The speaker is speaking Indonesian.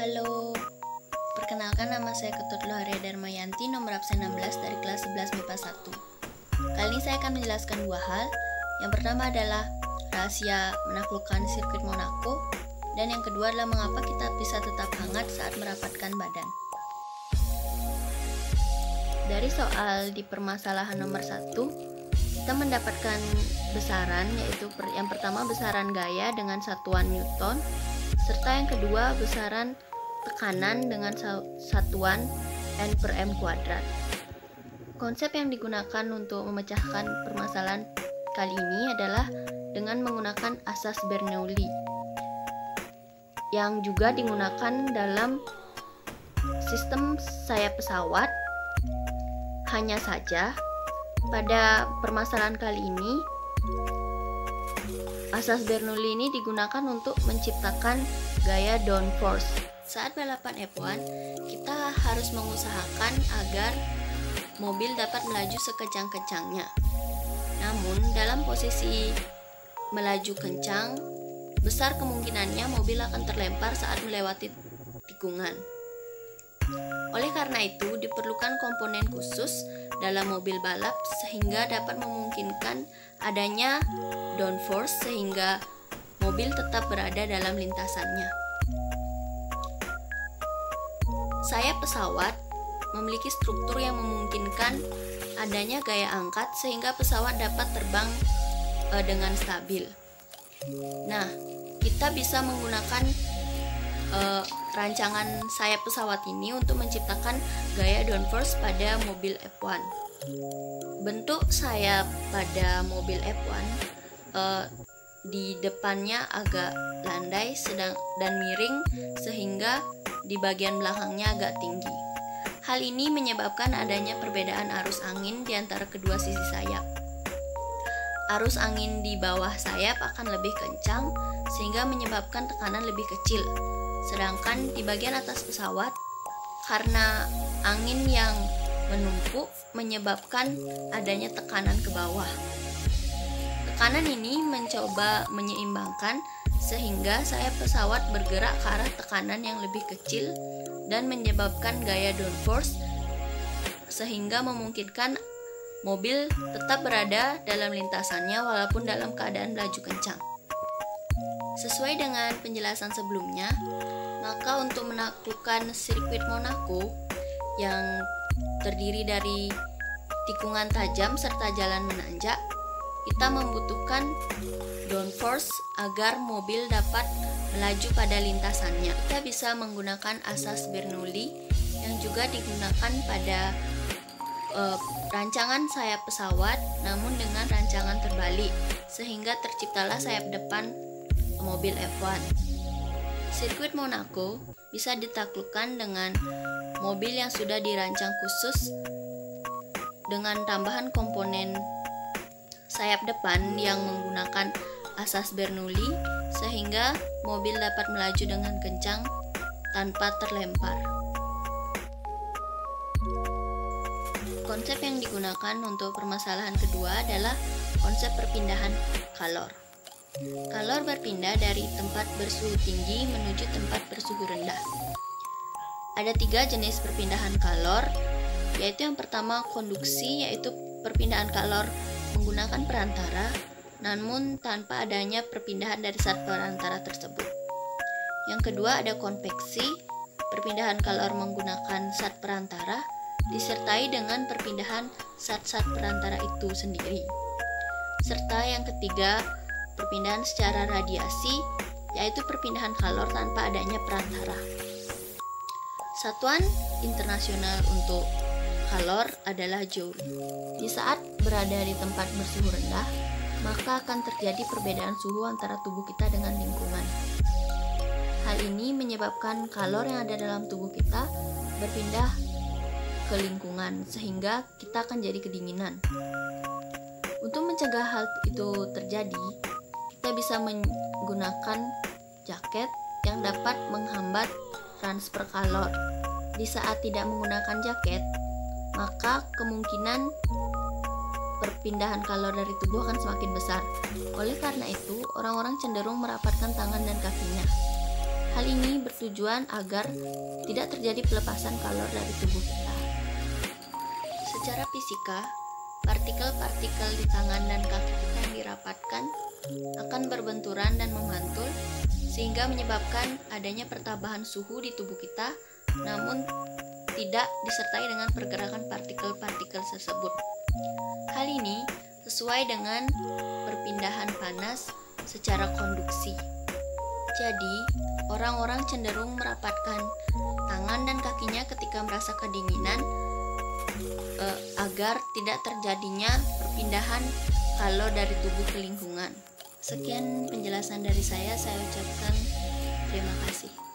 Halo, perkenalkan nama saya Ketut Loharia Darmayanti, nomor absen 16 dari kelas 11 MIPA 1. Kali ini saya akan menjelaskan dua hal. Yang pertama adalah rahasia menaklukkan sirkuit Monaco, dan yang kedua adalah mengapa kita bisa tetap hangat saat merapatkan badan. Dari soal di permasalahan nomor 1, kita mendapatkan besaran, yaitu yang pertama besaran gaya dengan satuan Newton, serta yang kedua besaran tekanan dengan satuan N per M kuadrat. Konsep yang digunakan untuk memecahkan permasalahan kali ini adalah dengan menggunakan asas Bernoulli, yang juga digunakan dalam sistem sayap pesawat. Hanya saja pada permasalahan kali ini asas Bernoulli ini digunakan untuk menciptakan gaya downforce. Saat balapan F1, kita harus mengusahakan agar mobil dapat melaju sekencang-kencangnya. Namun, dalam posisi melaju kencang, besar kemungkinannya mobil akan terlempar saat melewati tikungan. Oleh karena itu, diperlukan komponen khusus dalam mobil balap sehingga dapat memungkinkan adanya downforce sehingga mobil tetap berada dalam lintasannya. Sayap pesawat memiliki struktur yang memungkinkan adanya gaya angkat sehingga pesawat dapat terbang dengan stabil. Nah, kita bisa menggunakan rancangan sayap pesawat ini untuk menciptakan gaya downforce pada mobil F1. Bentuk sayap pada mobil F1 di depannya agak landai dan miring sehingga di bagian belakangnya agak tinggi. Hal ini menyebabkan adanya perbedaan arus angin di antara kedua sisi sayap. Arus angin di bawah sayap akan lebih kencang sehingga menyebabkan tekanan lebih kecil. Sedangkan di bagian atas pesawat, karena angin yang menumpuk menyebabkan adanya tekanan ke bawah. Tekanan ini mencoba menyeimbangkan sehingga sayap pesawat bergerak ke arah tekanan yang lebih kecil dan menyebabkan gaya downforce sehingga memungkinkan mobil tetap berada dalam lintasannya walaupun dalam keadaan melaju kencang. Sesuai dengan penjelasan sebelumnya, maka untuk menaklukkan sirkuit Monaco yang terdiri dari tikungan tajam serta jalan menanjak, kita membutuhkan downforce agar mobil dapat melaju pada lintasannya. Kita bisa menggunakan asas Bernoulli yang juga digunakan pada rancangan sayap pesawat, namun dengan rancangan terbalik, sehingga terciptalah sayap depan mobil F1. Sirkuit Monaco bisa ditaklukkan dengan mobil yang sudah dirancang khusus dengan tambahan komponen sayap depan yang menggunakan asas Bernoulli sehingga mobil dapat melaju dengan kencang tanpa terlempar. Konsep yang digunakan untuk permasalahan kedua adalah konsep perpindahan kalor. Kalor berpindah dari tempat bersuhu tinggi menuju tempat bersuhu rendah. Ada 3 jenis perpindahan kalor, yaitu yang pertama konduksi, yaitu perpindahan kalor menggunakan perantara, namun tanpa adanya perpindahan dari zat perantara tersebut. Yang kedua ada konveksi, perpindahan kalor menggunakan zat perantara, disertai dengan perpindahan zat-zat perantara itu sendiri. Serta yang ketiga, perpindahan secara radiasi, yaitu perpindahan kalor tanpa adanya perantara. Satuan internasional untuk kalor adalah joule. Di saat berada di tempat bersuhu rendah, maka akan terjadi perbedaan suhu antara tubuh kita dengan lingkungan. Hal ini menyebabkan kalor yang ada dalam tubuh kita berpindah ke lingkungan, sehingga kita akan jadi kedinginan. Untuk mencegah hal itu terjadi, kita bisa menggunakan jaket yang dapat menghambat transfer kalor. Di saat tidak menggunakan jaket, maka kemungkinan perpindahan kalor dari tubuh akan semakin besar. Oleh karena itu, orang-orang cenderung merapatkan tangan dan kakinya. Hal ini bertujuan agar tidak terjadi pelepasan kalor dari tubuh kita. Secara fisika, partikel-partikel di tangan dan kaki kita yang dirapatkan akan berbenturan dan memantul sehingga menyebabkan adanya pertambahan suhu di tubuh kita, namun tidak disertai dengan pergerakan partikel-partikel tersebut. Hal ini sesuai dengan perpindahan panas secara konduksi. Jadi, orang-orang cenderung merapatkan tangan dan kakinya ketika merasa kedinginan agar tidak terjadinya perpindahan kalor dari tubuh ke lingkungan. Sekian penjelasan dari saya ucapkan terima kasih.